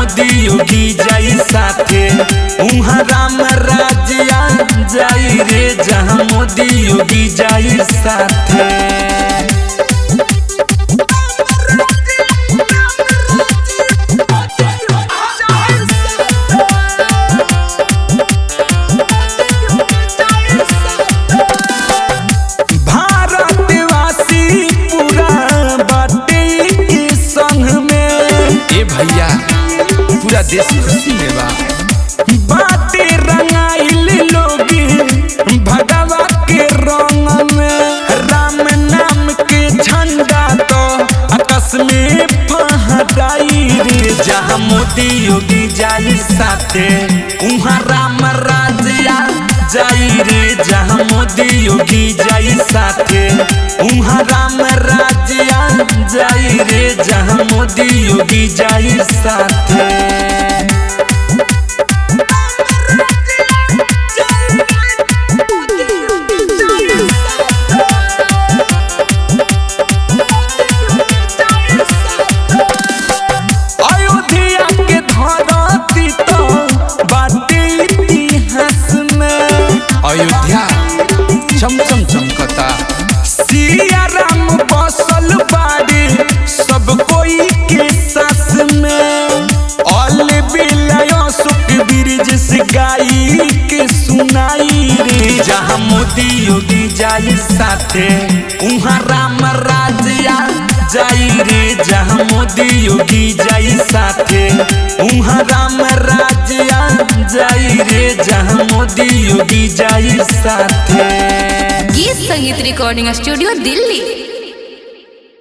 मोदी योगी जाई साथे। उहाँ राम राज्य जाई रे जहाँ मोदी योगी जाई साथे। भैया पूरा देश खुशी में बा। बाटे रंगाइल लोगी भगवा के रंग में। राम नाम के झंडा तो आकाश में फहराई रे जहाँ मोदी योगी जाई साथे। उहाँ राम राज्य जाई रे जहाँ मोदी योगी जाई साथे। उहाँ राम राज्य जाई रे जहाँ मोदी योगी जाई साथे। अयोध्या के धरती तो बाटे इतिहास में। अयोध्या चमचम चमकता। सिया राम बसल बाड़े सब कोई के सास में। ऑल बिलय सुखबीर जिस गाई के सुनाई रे जहाँ मोदी योगी जाई साथे। उहाँ राम राज्य जाई रे जहाँ मोदी योगी जाई साथे। उहाँ राम राज्य जाई रे जहाँ मोदी योगी जाई साथे। गीत संगीत रिकॉर्डिंग स्टूडियो दिल्ली।